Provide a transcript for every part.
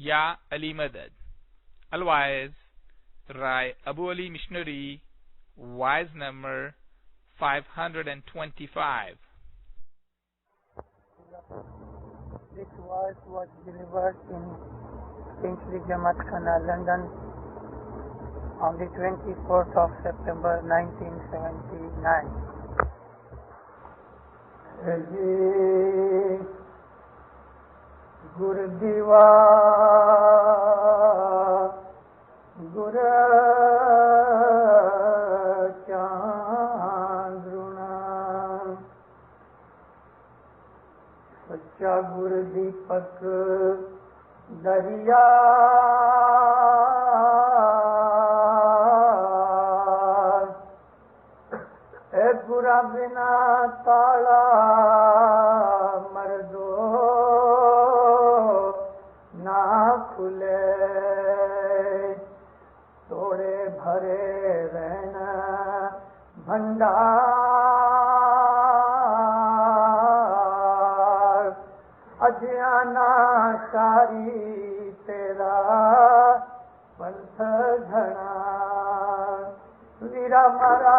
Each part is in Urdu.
Ya Ali Madad. Otherwise, Rai Abu Ali Missionary, wise number 525. This voice was delivered in Kingsley Jamaat Khana, London on the 24th of September 1979. Gurdiva Gur Chandruna Sacha Gur Deepak Dariya Gura bina tala mardo na khule tode bhare rehna bhandar ajana sari tera panth ghana vira mara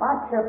5-6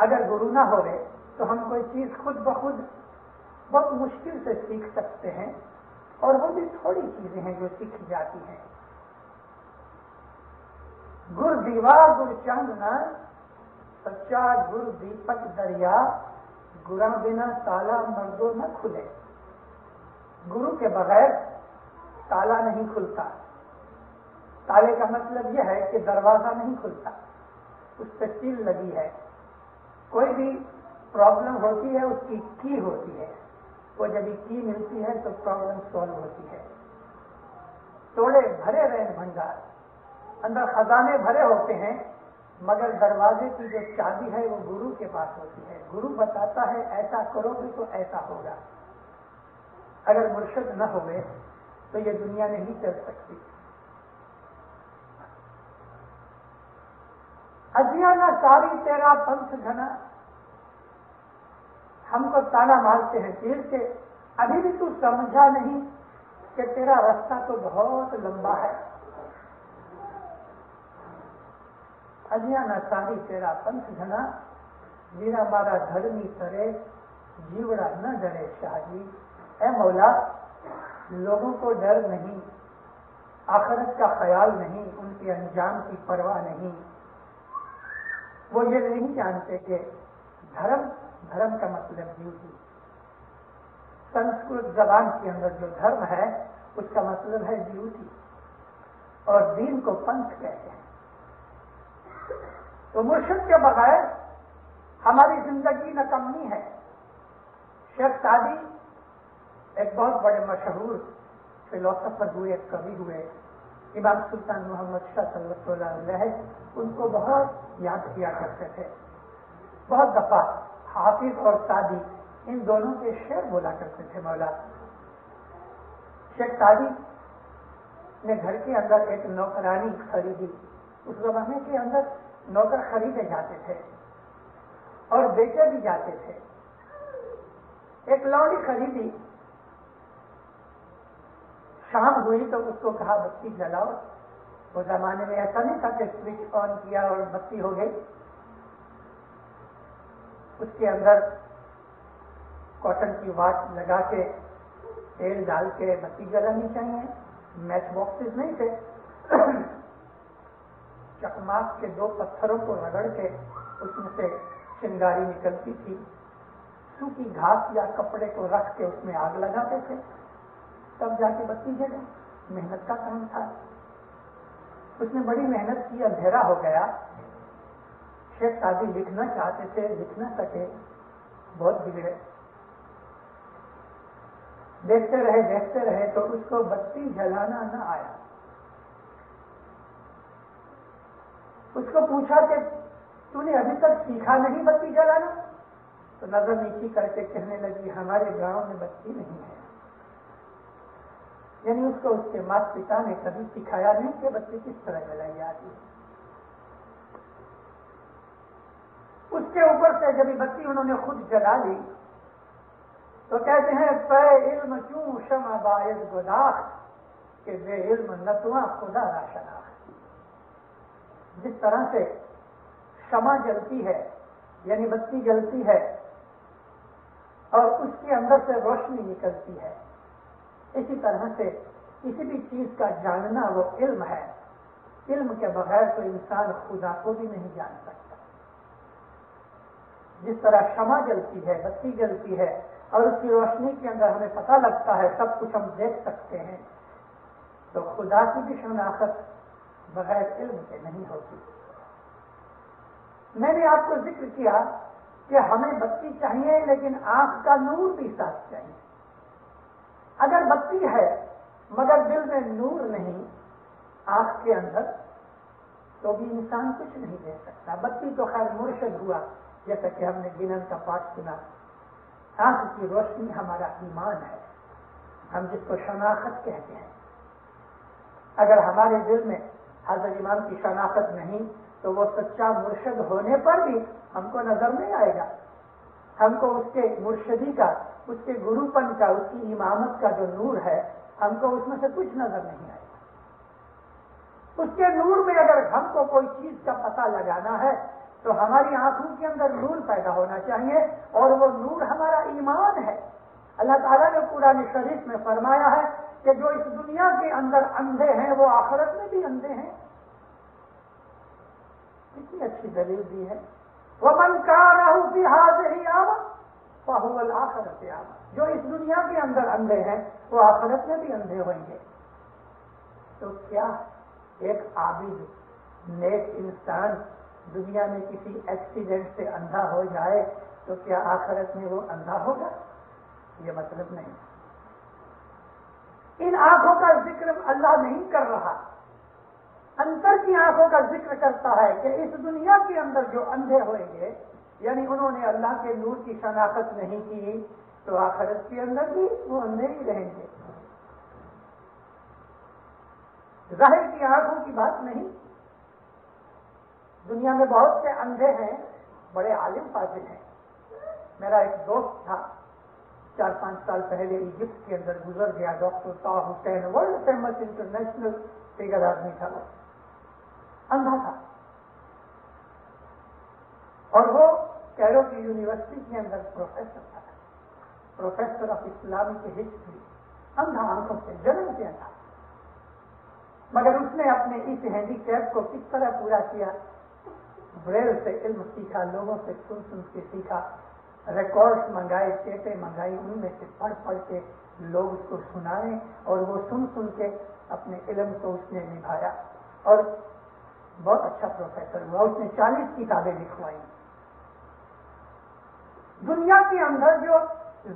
اگر گرو نہ ہوئے تو ہم کوئی چیز خود بخود بہت مشکل سے سیکھ سکتے ہیں، اور وہ بھی تھوڑی چیزیں ہیں جو سیکھی جاتی ہیں۔ گر دیوا گر چند نہ سچا گر دیپک دریا، گرا بنا تالا مردوں نہ کھلے۔ گرو کے بغیر تالا نہیں کھلتا۔ تالے کا مطلب یہ ہے کہ دروازہ نہیں کھلتا، اس پہ سیل لگی ہے۔ کوئی بھی پرابلم ہوتی ہے اس کی ہوتی ہے، وہ جب کی ملتی ہے تو پرابلم سالو ہوتی ہے۔ توڑے بھرے رہن بھنڈار، اندر خزانے بھرے ہوتے ہیں، مگر دروازے کی جو چابی ہے وہ گرو کے پاس ہوتی ہے۔ گرو بتاتا ہے ایسا کرو گے تو ایسا ہوگا۔ اگر مرشد نہ ہوئے تو یہ دنیا نہیں چل سکتی۔ اجیانا ساری تیرا پنتھ گھنا، ہم کو تانا مارتے ہیں پیر کے، ابھی بھی تو سمجھا نہیں کہ تیرا راستہ تو بہت لمبا ہے۔ اجیانا ساری تیرا پنتھ گھنا، میرا مارا دھرمی کرے جیوڑا نہ ڈرے شاہ جی۔ اے مولا، لوگوں کو ڈر نہیں، آخرت کا خیال نہیں، ان کے انجام کی پرواہ نہیں۔ وہ یہ نہیں جانتے کہ دھرم کا مطلب ڈیوٹی۔ سنسکرت زبان کے اندر جو دھرم ہے اس کا مطلب ہے ڈیوٹی، اور دین کو پنتھ کہتے ہیں۔ تو مرشد کے بغیر ہماری زندگی نکمّی ہے۔ شیخ سعدی ایک بہت بڑے مشہور فلاسفر ہوئے، کبھی ہوئے، امام سلطان محمد شاہ صلی اللہ علیہ ان کو بہت یاد کیا کرتے تھے۔ بہت دفعہ حافظ اور سعدی ان دونوں کے شعر بولا کرتے تھے مولا۔ شیخ سعدی نے گھر کے اندر ایک نوکرانی خریدی۔ اس زمانے کے اندر نوکر خریدے جاتے تھے اور بیچے بھی جاتے تھے۔ ایک لوڑی خریدی، شام ہوئی تو اس کو کہا بتی جلاؤ۔ وہ زمانے میں ایسا نہیں تھا کہ سوئچ آن کیا اور بتی ہو گئی۔ اس کے اندر کاٹن کی واٹ لگا کے تیل ڈال کے بتی جلانی چاہیے، میچ باکسز نہیں تھے۔ چکماک کے 2 پتھروں کو رگڑ کے اس میں سے چنگاری نکلتی تھی۔ سوکھی گھاس یا کپڑے کو رکھ کے اس میں آگ لگاتے تھے، تب جا کے بتی جلے۔ محنت کا کام تھا۔ اس نے بڑی محنت کی، اندھیرا ہو گیا۔ شیخ سعدی لکھنا چاہتے تھے، لکھ نہ سکے، بہت بگڑے۔ دیکھتے رہے تو اس کو بتی جلانا نہ آیا۔ اس کو پوچھا کہ تو نے ابھی تک سیکھا نہیں بتی جلانا؟ تو نظر نیچی کر کے کہنے لگی ہمارے گاؤں میں بتی نہیں ہے۔ یعنی اس کو اس کے ماتا پتا نے کبھی سکھایا نہیں کہ بتی کس طرح جلائی جاتی ہے۔ اس کے اوپر سے جب بتی انہوں نے خود جلا لی تو کہتے ہیں پے علم کیوں شمع باعث گداخ، کہ بے علم نتواں خدا را شناخت۔ جس طرح سے شمع جلتی ہے، یعنی بتی جلتی ہے اور اس کے اندر سے روشنی نکلتی ہے، اسی طرح سے کسی بھی چیز کا جاننا وہ علم ہے۔ علم کے بغیر تو انسان خدا کو بھی نہیں جان سکتا۔ جس طرح شمع جلتی ہے، بتی جلتی ہے اور اس کی روشنی کے اندر ہمیں پتہ لگتا ہے، سب کچھ ہم دیکھ سکتے ہیں، تو خدا کی بھی شناخت بغیر علم کے نہیں ہوتی۔ میں نے آپ کو ذکر کیا کہ ہمیں بتی چاہیے لیکن آنکھ کا نور بھی ساتھ چاہیے۔ اگر بتی ہے مگر دل میں نور نہیں آنکھ کے اندر، تو بھی انسان کچھ نہیں دے سکتا۔ بتی تو خیر مرشد ہوا، جیسا کہ ہم نے گنن کا پاٹ سنا۔ آنکھ کی روشنی ہمارا ایمان ہے، ہم جس کو شناخت کہتے ہیں۔ اگر ہمارے دل میں حضرت امام کی شناخت نہیں تو وہ سچا مرشد ہونے پر بھی ہم کو نظر نہیں آئے گا۔ ہم کو اس کے مرشدی کا، اس کے گرو پن کا، اس کی امامت کا جو نور ہے، ہم کو اس میں سے کچھ نظر نہیں آئے گا۔ اس کے نور میں اگر ہم کو کوئی چیز کا پتہ لگانا ہے تو ہماری آنکھوں کے اندر نور پیدا ہونا چاہیے، اور وہ نور ہمارا ایمان ہے۔ اللہ تعالیٰ نے قرآن شریف میں فرمایا ہے کہ جو اس دنیا کے اندر اندھے ہیں وہ آخرت میں بھی اندھے ہیں۔ کتنی اچھی دلیل دی ہے، وَمَنْ كَانَ فِي هَٰذِهِ أَعْمَىٰ فَهُوَ الْآخِرَةِ أَعْمَىٰ، جو اس دنیا کے اندر اندھے ہیں وہ آخرت میں بھی اندھے ہوئیں گے۔ تو کیا ایک عابد نیک انسان دنیا میں کسی ایکسیڈنٹ سے اندھا ہو جائے تو کیا آخرت میں وہ اندھا ہوگا؟ یہ مطلب نہیں۔ ان آنکھوں کا ذکر اللہ نہیں کر رہا، انتر کی آنکھوں کا ذکر کرتا ہے کہ اس دنیا کے اندر جو اندھے ہوئیں گے، یعنی انہوں نے اللہ کے نور کی شناخت نہیں کی، تو آخرت کے اندر بھی وہ اندھے ہی رہیں گے۔ ظاہر کی آنکھوں کی بات نہیں۔ دنیا میں بہت سے اندھے ہیں، بڑے عالم فاضل ہیں۔ میرا ایک دوست تھا، 4-5 سال پہلے ایجپٹ کے اندر گزر گیا، ڈاکٹر طاہ حسین، ورلڈ فیمس انٹرنیشنل فگر آدمی تھا، وہ اندھا تھا، اور وہ کیرو کی یونیورسٹی کے اندر پروفیسر تھا، پروفیسر آف اسلامک ہسٹری، اندھا آنکھوں سے، جنم سے اندھا، مگر اس نے اپنے اس ہینڈی کیپ کو کس طرح پورا کیا؟ بریل سے علم سیکھا، لوگوں سے سن کے سیکھا، ریکارڈز منگائے، ٹیپیں منگائی، ان میں سے پڑھ پڑھ کے لوگ اس کو سنائے، اور وہ سن کے اپنے علم کو اس نے نبھایا، اور بہت اچھا پروفیسر ہوا۔ اس نے 40 کتابیں لکھوائی۔ دنیا کے اندر جو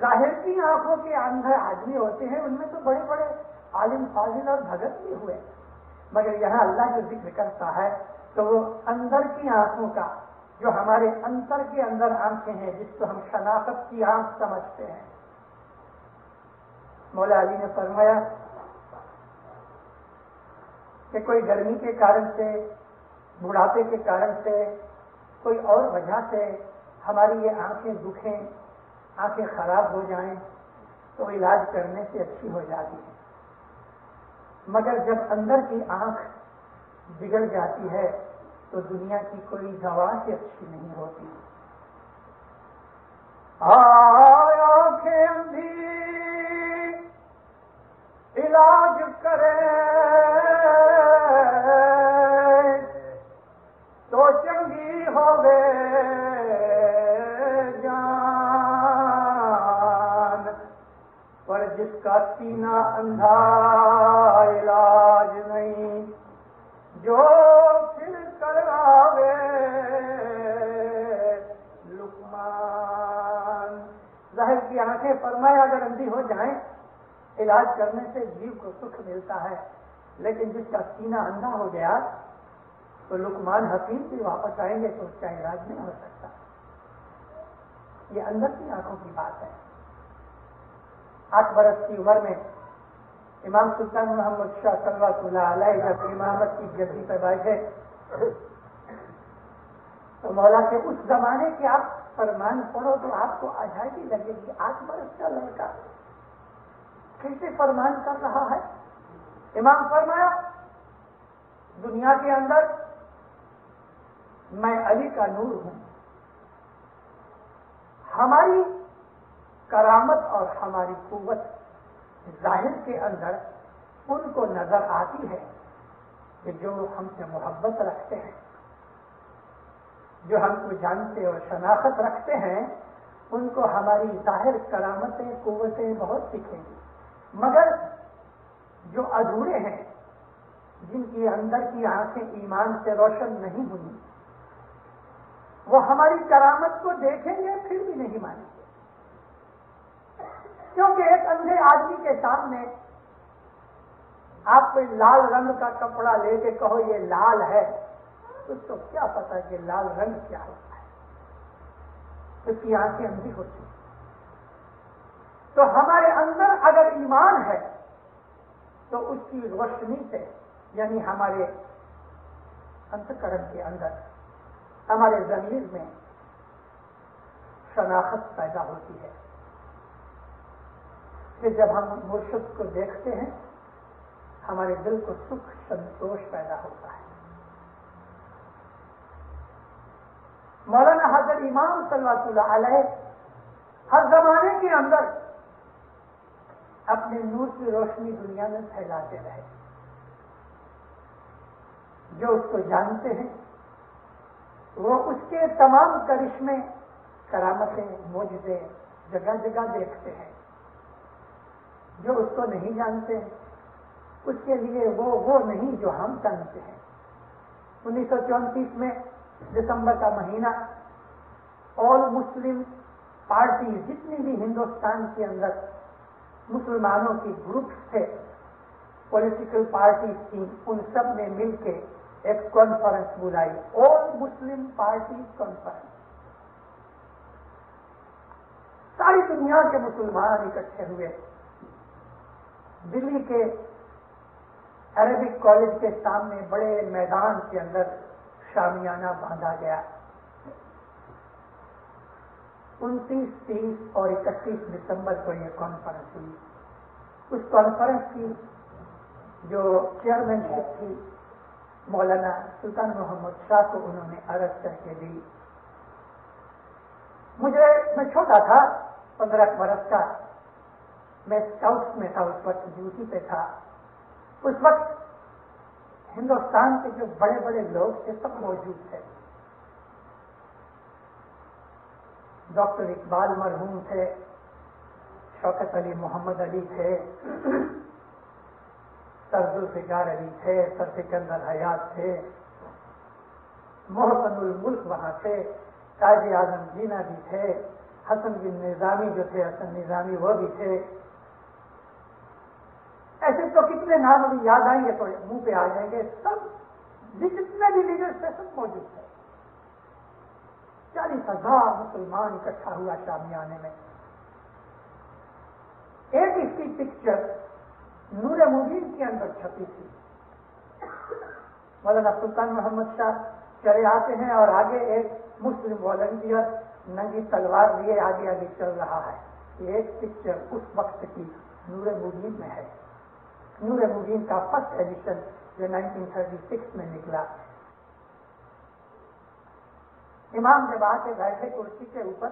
ظاہر کی آنکھوں کے اندر آدمی ہوتے ہیں، ان میں تو بڑے بڑے عالم فاضل اور بھگت بھی ہوئے، مگر یہاں اللہ جو ذکر کرتا ہے تو وہ اندر کی آنکھوں کا، جو ہمارے انتر کے اندر آنکھیں ہیں، جس کو ہم شناخت کی آنکھ سمجھتے ہیں۔ مولا علی نے فرمایا کہ کوئی گرمی کے کارن سے، بڑھاپے کے کارن سے، کوئی اور وجہ سے ہماری یہ آنکھیں دکھیں، آنکھیں خراب ہو جائیں تو علاج کرنے سے اچھی ہو جاتی ہیں، مگر جب اندر کی آنکھ بگڑ جاتی ہے تو دنیا کی کوئی دوا سے اچھی نہیں ہوتی۔ آنکھیں اندھی علاج کرے تو چنگی ہوے جان، پر جس کا سینہ اندھا علاج نہیں، جو پھر کراوے لقمان۔ ظاہر کی آنکھیں فرمایا اگر اندھی ہو جائیں، علاج کرنے سے جیو کو سکھ ملتا ہے، لیکن جس کا سینہ اندھا ہو گیا تو لقمان حکیم بھی واپس آئیں گے تو اس کا علاج نہیں ہو سکتا۔ یہ اندر کی آنکھوں کی بات ہے۔ 8 برس کی عمر میں امام سلطان محمد شاہ صلی اللہ علیہ جب امامت کی گدی پہ بیٹھے تو مولا کے اس زمانے کے آپ فرمان پڑھو تو آپ کو عجائبی لگے گی، 8 برس کا لڑکا کیسے فرمان کر رہا ہے۔ امام فرمایا دنیا کے اندر میں علی کا نور ہوں، ہماری کرامت اور ہماری قوت ظاہر کے اندر ان کو نظر آتی ہے کہ جو ہم سے محبت رکھتے ہیں، جو ہم کو جانتے اور شناخت رکھتے ہیں، ان کو ہماری ظاہر کرامتیں قوتیں بہت دکھیں گی، مگر جو ادھورے ہیں، جن کی اندر کی آنکھیں ایمان سے روشن نہیں ہوئی، وہ ہماری کرامت کو دیکھیں گے پھر بھی نہیں مانیں گے، کیونکہ ایک اندھے آدمی کے سامنے آپ کوئی لال رنگ کا کپڑا لے کے کہو یہ لال ہے، اس کو کیا پتا کہ لال رنگ کیا ہوتا ہے، اس کی آنکھیں اندھی ہوتی ہیں۔ تو ہمارے اندر اگر ایمان ہے تو اس کی روشنی سے، یعنی ہمارے انتکرن کے اندر، ہمارے ضمیر میں شناخت پیدا ہوتی ہے کہ جب ہم مرشد کو دیکھتے ہیں ہمارے دل کو سکھ سنتوش پیدا ہوتا ہے۔ مولانا حضرت امام صلوات اللہ علیہ ہر زمانے کے اندر اپنے نور کی روشنی دنیا میں پھیلاتے رہے. جو اس کو جانتے ہیں وہ اس کے تمام کرشمے، کرامتیں، معجزے جگہ جگہ دیکھتے ہیں. جو اس کو نہیں جانتے اس کے لیے وہ نہیں جو ہم جانتے ہیں. 1934 میں دسمبر کا مہینہ آل مسلم پارٹی، جتنی بھی ہندوستان کے اندر مسلمانوں کی گروپس تھے، پولیٹیکل پارٹیز تھیں، ان سب نے مل کے ایک کانفرنس بلائی، آل مسلم پارٹی کانفرنس. ساری دنیا کے مسلمان اکٹھے ہوئے. دلی کے عربک کالج کے سامنے بڑے میدان کے اندر شامیانہ باندھا گیا. 29, 30 اور 31 دسمبر کو یہ کانفرنس ہوئی. اس کانفرنس کی جو چیئرمین شپ تھی مولانا سلطان محمد شاہ کو انہوں نے عرض کر کے دی. میں چھوٹا تھا، 15 برس کا. میں اسکاؤٹس میں تھا، اس وقت ڈیوٹی پہ تھا. اس وقت ہندوستان کے جو بڑے بڑے لوگ تھے سب موجود تھے. ڈاکٹر اقبال مرحوم تھے، شوکت علی محمد علی تھے، سر ذوالفقار علی تھے، سر سکندر حیات تھے، محسن الملک وہاں تھے، قائد اعظم جینا بھی تھے، حسن بن نظامی جو تھے، حسن نظامی وہ بھی تھے. ایسے تو کتنے نام ابھی یاد آئیں گے تو منہ پہ آ جائیں گے. سب جتنے بھی لیڈرز تھے سب موجود تھے. 40,000 مسلمان اکٹھا ہوا شامیانے میں. ایک اس کی پکچر نور مبین کے اندر چھپی تھی. مولانا سلطان محمد شاہ چلے آتے ہیں اور آگے ایک مسلم والنٹیئر ننگی تلوار لیے آگے آگے چل رہا ہے. یہ ایک پکچر اس وقت کی نور مبین میں ہے. نور مبین کا فرسٹ ایڈیشن جو 1936 میں نکلا. امام جب آ کے بیٹھے کرسی کے اوپر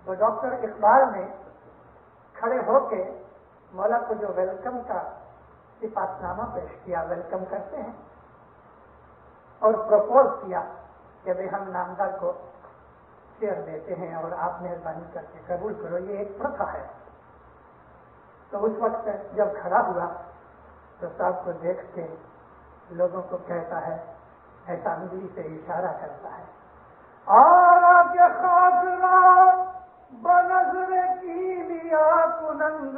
تو ڈاکٹر اقبال نے کھڑے ہو کے مولا کو جو ویلکم کا صفات نامہ پیش کیا، ویلکم کرتے ہیں، اور پروپوز کیا کہ بھائی ہم نامدار کو چیئر دیتے ہیں اور آپ مہربانی کر کے قبول کرو، یہ ایک پرتھا ہے. تو اس وقت جب کھڑا ہوا تو صاحب کو دیکھ کے لوگوں کو کہتا ہے، ایسا انگلی سے اشارہ کرتا ہے، آرا کے خاطرہ بنظر کیمیا کنند،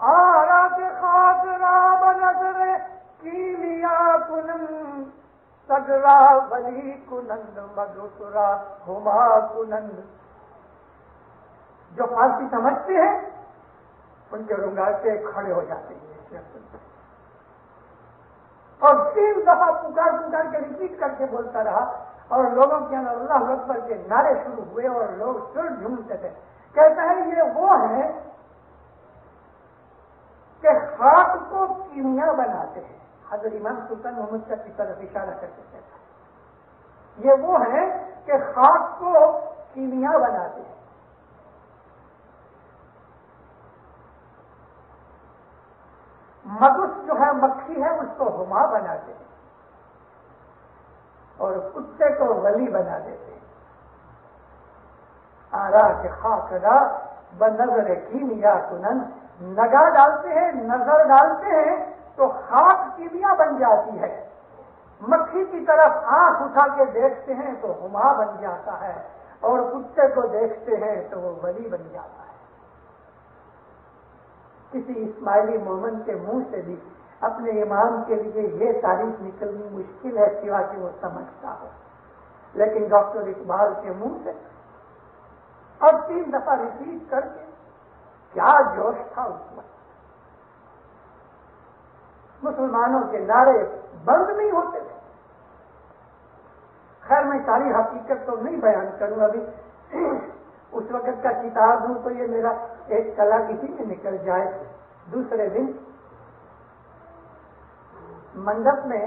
آرا کے خاطرہ بنظر کیمیا کنند، سگرا ولی کنند مدسرا ہما کنند. جو فارسی سمجھتے ہیں ان کے رنگاتے کھڑے ہو جاتے ہیں اور 3 دفعہ پکار کے ریپیٹ کر کے بولتا رہا اور لوگوں کے اندر اللہ اکبر کے نعرے شروع ہوئے اور لوگ سر جھومتے تھے. کہتا ہے یہ وہ ہیں کہ خاک کو کیمیا بناتے ہیں. حضرت امام سلطان محمد شاہ کی طرف اشارہ کر کے کہتا ہے یہ وہ ہیں کہ خاک کو کیمیا بناتے ہیں. مدس جو ہے مکھی ہے اس کو ہما بناتے ہیں اور کتے کو ولی بنا دیتے ہیں. آرا کے خاک را بنظر کیمیا کنن، نگاہ ڈالتے ہیں، نظر ڈالتے ہیں تو خاک کیمیا بن جاتی ہے. مکھی کی طرف آنکھ اٹھا کے دیکھتے ہیں تو ہما بن جاتا ہے اور کتے کو دیکھتے ہیں تو وہ ولی بن جاتا ہے. کسی اسماعیلی مومن کے منہ سے بھی اپنے امام کے لیے یہ تعریف نکلنی مشکل ہے سوا کہ وہ سمجھتا ہو، لیکن ڈاکٹر اقبال کے منہ سے اب 3 دفعہ ریپیٹ کر کے کیا جوش تھا اس وقت. مسلمانوں کے نعرے بند نہیں ہوتے تھے. خیر میں ساری حقیقت تو نہیں بیان کروں ابھی، اس وقت کا کتاب ہوں تو یہ میرا ایک کلا کسی میں نکل جائے. دوسرے دن منڈپ میں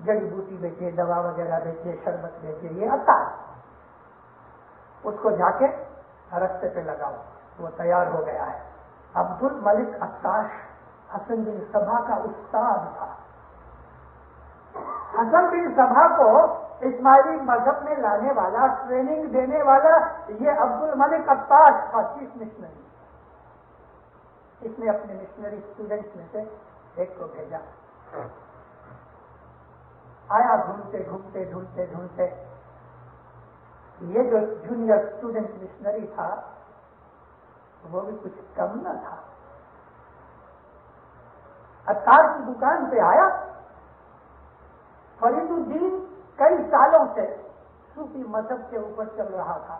جڑی بوٹی بیچے, دوا وغیرہ بیچے, شربت بیچے, یہ عطار, اس کو جا کے رستے پہ لگاؤ, وہ تیار ہو گیا ہے. عبد الملک عطاش حسن بن صبا کا استاد تھا. حسن بن صبا کو اسماعیلی مذہب میں لانے والا, ٹریننگ دینے والا یہ عبد الملک عطاش کا چیف مشنری. اس نے اپنے مشنری اسٹوڈنٹس میں سے ایک کو بھیجا. آیا ڈھونڈتے ڈھونڈتے ڈھونڈتے ڈھونڈتے, یہ جو جونیئر اسٹوڈنٹ مشنری تھا وہ بھی کچھ کم نہ تھا. عطار کی دکان پہ آیا. فرید الدین کئی سالوں سے صوفی مذہب کے اوپر چل رہا تھا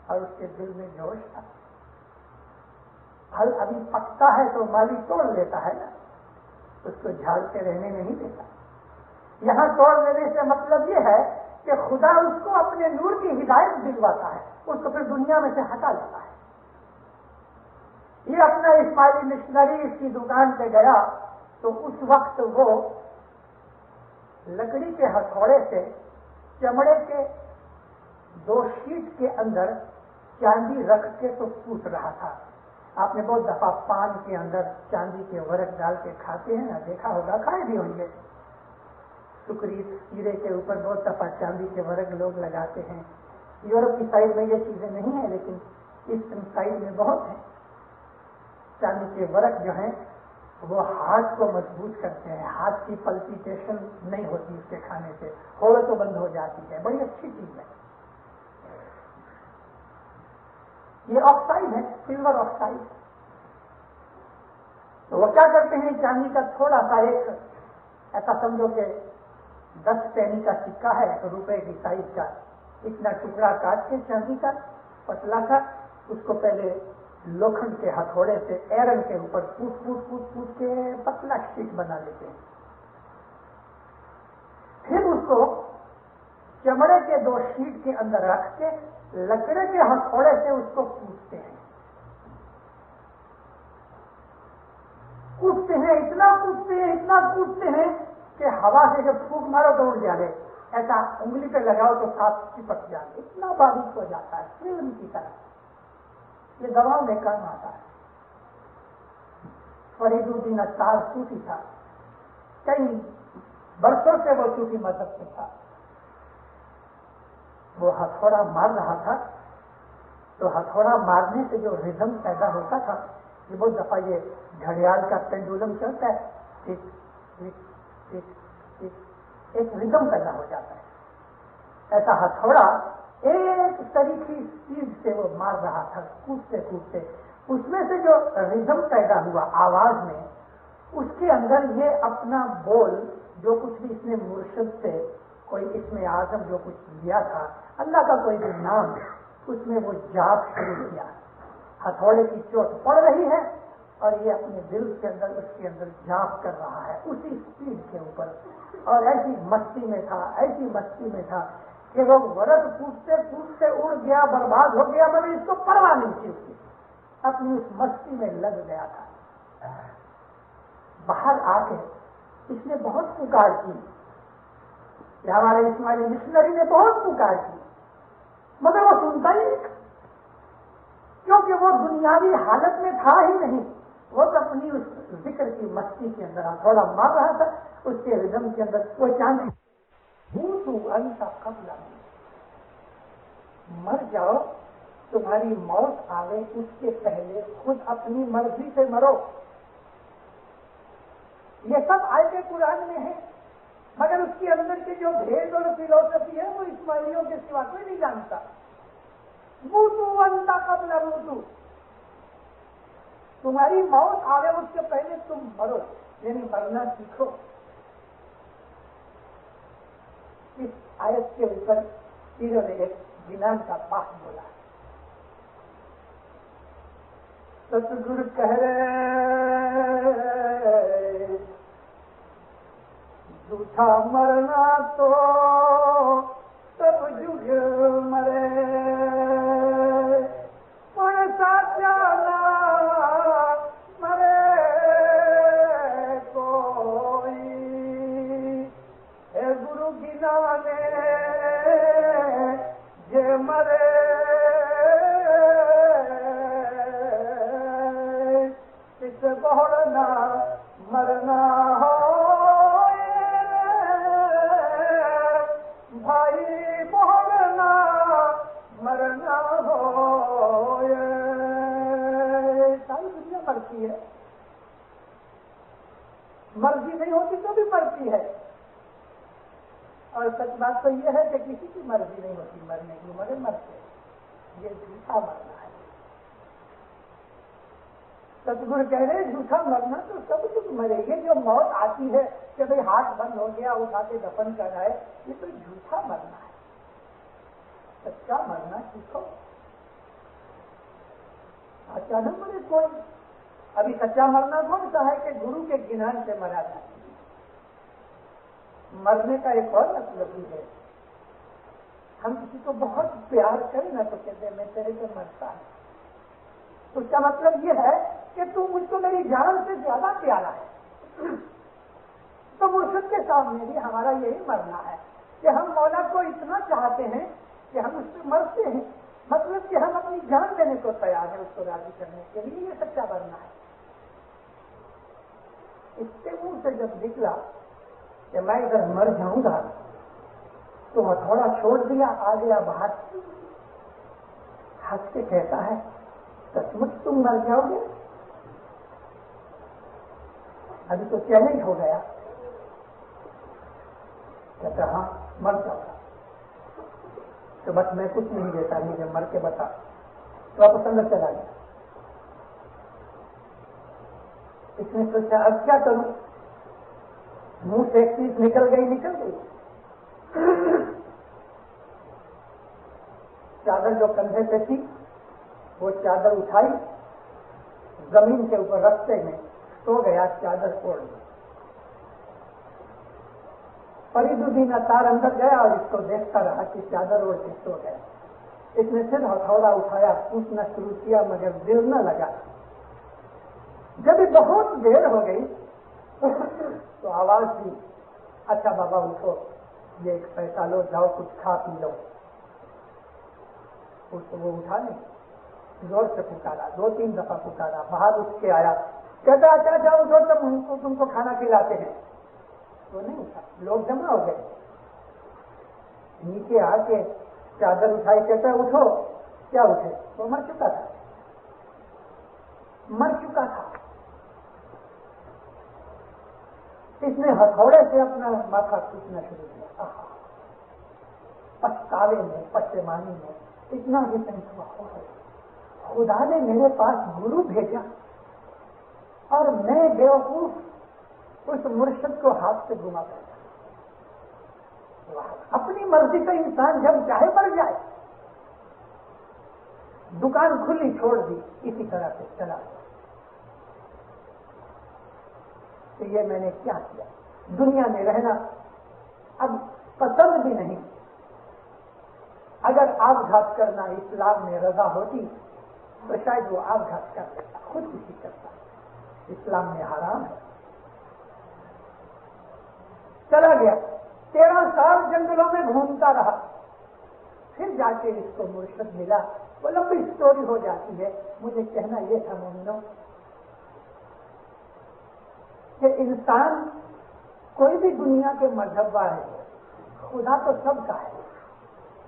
اور اس کے دل میں جوش تھا. پھل ابھی پکتا ہے تو مالی توڑ لیتا ہے نا, اس کو جھاڑ کے رہنے نہیں دیتا. یہاں توڑ لینے سے مطلب یہ ہے کہ خدا اس کو اپنے نور کی ہدایت دلواتا ہے, اس کو پھر دنیا میں سے ہٹا لیتا ہے. یہ اپنا اسماعیلی مشنری اس کی دکان پہ گیا تو اس وقت وہ لکڑی کے ہتھوڑے سے چمڑے کے 2 شیٹ کے اندر چاندی رکھ کے تو کوٹ رہا تھا. آپ نے بہت دفعہ پان کے اندر چاندی کے ورق ڈال کے کھاتے ہیں نا, دیکھا ہوگا, کھائے بھی ہوں گے. سکری سیرے کے اوپر بہت دفعہ چاندی کے ورق لوگ لگاتے ہیں. یورپ کی سائڈ میں یہ چیزیں نہیں ہیں لیکن ایسٹرن سائڈ میں بہت ہیں. چاندی کے ورق جو ہیں وہ ہارٹ کو مضبوط کرتے ہیں, ہارٹ کی پلپیٹیشن نہیں ہوتی اس کے کھانے سے, ہوڑ تو بند ہو جاتی ہے. بڑی اچھی چیز ہے. یہ آکسائڈ ہے, سلور آکسائڈ. تو وہ کیا کرتے ہیں, چاندی کا تھوڑا سا ایک ایسا سمجھو کہ 10 پینی کا سکہ ہے روپے کی سائز کا, اتنا ٹکڑا کاٹ کے چاندی کا پتلا کا, اس کو پہلے لوکھنڈ کے ہتھوڑے سے ایرن کے اوپر پوٹ پوٹ پوٹ پوٹ کے پتلا شیٹ بنا لیتے ہیں. پھر اس کو چمڑے کے 2 شیٹ کے اندر رکھ کے لکڑے کے ہتھوڑے سے اس کو کوٹتے ہیں. کوٹتے ہیں, اتنا کوٹتے ہیں, اتنا کوٹتے ہیں کہ ہوا سے جب پھونک مارو تو اڑ جائے, ایسا انگلی پہ لگاؤ تو ساتھ چپک جائے, اتنا باریک ہو جاتا ہے فلم کی طرح. یہ دواؤں میں کام آتا ہے. فرید الدین عطار صوفی تھا, کئی برسوں سے وہ صوفی مذہب میں تھا. وہ ہتھوڑا مار رہا تھا تو ہتھوڑا مارنے سے جو ریدم پیدا ہوتا تھا, یہ بہت دفعہ یہ گھڑیال کا پینڈولم چلتا ہے, ٹک ٹک ٹک ٹک, ایک ریدم پیدا ہو جاتا ہے. ایسا ہتھوڑا ایک طریقے اسپیڈ سے وہ مار رہا تھا کودتے کودتے. اس میں سے جو ریدم پیدا ہوا آواز میں, اس کے اندر یہ اپنا بول جو کچھ بھی اس نے مرشد سے کوئی اس میں اعظم جو کچھ لیا تھا, اللہ کا کوئی بھی نام, اس میں وہ جاپ شروع کیا. ہتھوڑے کی چوٹ پڑ رہی ہے اور یہ اپنے دل کے اندر اس کے اندر جاپ کر رہا ہے اسی اسپیڈ کے اوپر. اور ایسی مستی میں تھا, ایسی مستی میں تھا کہ وہ ورق پوچھتے پوچھتے اڑ گیا, برباد ہو گیا, مگر اس کو پرواہ نہیں تھی, اس کی اپنی اس مستی میں لگ گیا تھا. باہر آ کے اس نے بہت پکار کی, ہمارے اسماعیلی مشنری نے بہت پکار کی, مگر وہ سنتا ہی نہیں, کیونکہ وہ دنیاوی حالت میں تھا ہی نہیں. وہ تو اپنی اس ذکر کی مستی کے اندر تھوڑا مار رہا تھا, اس کے رزم کے اندر وہ چاندی انت قبل مر جاؤ, تمہاری موت آوے اس کے پہلے خود اپنی مرضی سے مرو. یہ سب آیتیں قرآن میں ہیں, مگر اس کے اندر کے جو بھید اور فلسفی ہے وہ اسماعیلیوں کے سوا کوئی نہیں جانتا. موتو انت قبل موتو, تمہاری موت آوے اس کے پہلے تم مرو, یعنی مرنا سیکھو. اس آیت کے اوپر پیروں نے ایک جنان کا پاک بولا. ستگور کہہ رہے جھوٹا مرنا تو سب جگ مرے, پر سچا نہ مرے کوئی. مدینہ میں یہ مرے اس بہڑنا مرنا ہو بھائی بہڑنا مرنا ہو ساری دنیا مرتی ہے، مرضی نہیں ہوتی تو بھی مرتی ہے، اور سچ بات تو یہ ہے کہ کسی کی مرضی نہیں ہوتی مرنے کی، مگر مرتے یہ جھوٹا مرنا ہے۔ ستگرو کہہ رہے جھوٹا مرنا تو سب کچھ مرے گی، جو موت آتی ہے کہ بھئی ہاتھ بند ہو گیا اٹھا کے دفن کر رہا ہے، یہ تو جھوٹا مرنا ہے۔ سچا مرنا سیکھو، سچا نہ مرے کوئی۔ ابھی سچا مرنا کون سا ہے کہ گرو کے گنان سے مرا جائے۔ مرنے کا ایک اور مطلب بھی ہے، ہم کسی کو بہت پیار کریں نا تو کہتے ہیں میں تیرے سے مرتا ہوں، تو اس کا مطلب یہ ہے کہ تو مجھ کو میری جان سے زیادہ پیارا ہے۔ تو مرشد کے سامنے بھی ہمارا یہی مرنا ہے کہ ہم مولا کو اتنا چاہتے ہیں کہ ہم اس سے مرتے ہیں، مطلب کہ ہم اپنی جان دینے کو تیار ہیں اس کو راضی کرنے کے لیے، یہ سچا مرنا ہے۔ اس کے منہ سے جب نکلا کہ میں ادھر مر جاؤں گا تو ہتھوڑا چھوڑ دیا، آ گیا باہر، ہنس کے کہتا ہے سچ مچ تم مر جاؤ گے؟ ابھی تو چیلنج ہو گیا، کہتا ہاں مر جاؤ گا، تو بس میں کچھ نہیں دیتا، مجھے مر کے بتا، تو واپس اندر چلا گیا۔ اس نے سوچا اب کیا کروں، منہ سے ایک چیز نکل گئی، چادر جو کندھے پہ تھی وہ چادر اٹھائی، زمین کے اوپر رستے میں سو گیا، چادر اوڑھ لی۔ فرید الدین اتار اندر گیا اور اس کو دیکھتا رہا کہ چادر اوڑھ کے سو گیا۔ اس نے پھر ہتھوڑا اٹھایا، پوچھنا شروع کیا مگر دل نہ لگا۔ جب بہت دیر ہو گئی تو آواز دی اچھا بابا اٹھو، یہ ایک پیسہ لو، جاؤ کچھ کھا پی لو۔ وہ اٹھا نہیں، زور سے پکارا، 2-3 دفعہ پکارا، باہر اٹھ کے آیا، کہتا اچھا جاؤ اٹھو تم کو کھانا کھلاتے ہیں۔ تو نہیں اٹھا، لوگ جمع ہو گئے، نیچے آ کے چادر اٹھائی، کہتا اٹھو، کیا اٹھے؟ وہ مر چکا تھا۔ اس نے ہتھوڑے سے اپنا ماتھا کھینچنا شروع کیا، پچھتاوے میں، پشیمانی میں اتنا ریپینٹ ہوا، خدا نے میرے پاس گرو بھیجا اور میں بیوقوف اس مرشد کو ہاتھ سے گما کر، اپنی مرضی کا انسان جب چاہے مر جائے، دکان کھلی چھوڑ دی، اسی طرح سے چلا گیا کہ یہ میں نے کیا کیا، دنیا میں رہنا اب پسند بھی نہیں۔ اگر آپ گھات کرنا اسلام میں رضا ہوتی تو شاید وہ آپ گھات کر لیتا، خود کسی کرتا، اسلام میں حرام ہے۔ چلا گیا، 13 سال جنگلوں میں گھومتا رہا، پھر جا کے اس کو مرشد ملا۔ وہ لمبی اسٹوری ہو جاتی ہے، مجھے کہنا یہ تھا مومنوں کہ انسان کوئی بھی دنیا کے مذہب والے ہے، خدا تو سب کا ہے،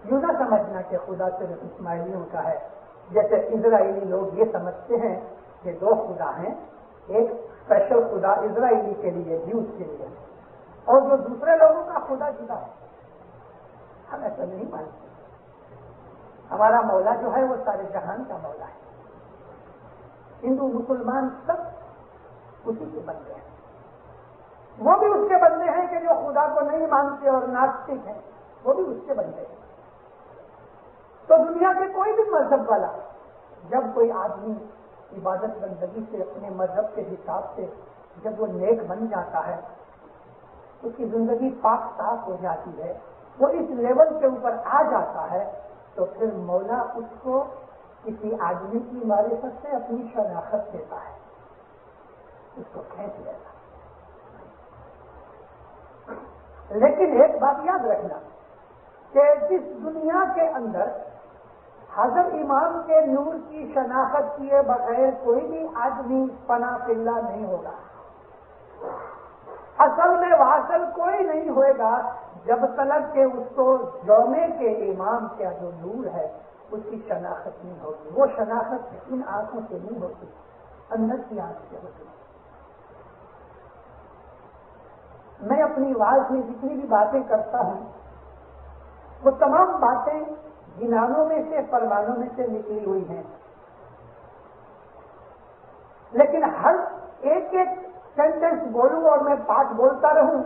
یوں نہ سمجھنا کہ خدا صرف اسماعیلیوں کا ہے، جیسے اسرائیلی لوگ یہ سمجھتے ہیں کہ 2 خدا ہیں، ایک اسپیشل خدا اسرائیلی کے لیے، جیوز کے لیے، اور جو دوسرے لوگوں کا خدا جدا ہے۔ ہم ایسا نہیں مانتے، ہمارا مولا جو ہے وہ سارے جہان کا مولا ہے۔ ہندو مسلمان سب اسی کے بندے ہیں، وہ بھی اس کے بندے ہیں کہ جو خدا کو نہیں مانتے اور ناستک ہیں، وہ بھی اس کے بندے ہیں۔ تو دنیا کے کوئی بھی مذہب والا جب کوئی آدمی عبادت بندگی سے اپنے مذہب کے حساب سے جب وہ نیک بن جاتا ہے، اس کی زندگی پاک صاف ہو جاتی ہے، وہ اس لیول کے اوپر آ جاتا ہے، تو پھر مولا اس کو کسی آدمی کی معرفت سے اپنی شناخت دیتا ہے، اس کو کھینچ لیتا۔ لیکن ایک بات یاد رکھنا کہ جس دنیا کے اندر حضرت امام کے نور کی شناخت کیے بغیر کوئی بھی آدمی پناہ فی اللہ نہیں ہوگا. اصل میں واصل کوئی نہیں ہوئے گا جب تک کہ اس کو جومے کے امام کا جو نور ہے اس کی شناخت نہیں ہوگی. وہ شناخت ان آنکھوں سے نہیں ہوتی، اندر کی آنکھ سے ہوتی. میں اپنی آواز میں جتنی بھی باتیں کرتا ہوں وہ تمام باتیں گنانوں میں سے فرمانوں میں سے نکلی ہوئی ہیں، لیکن ہر ایک ایک سینٹینس بولوں اور میں پاٹ بولتا رہوں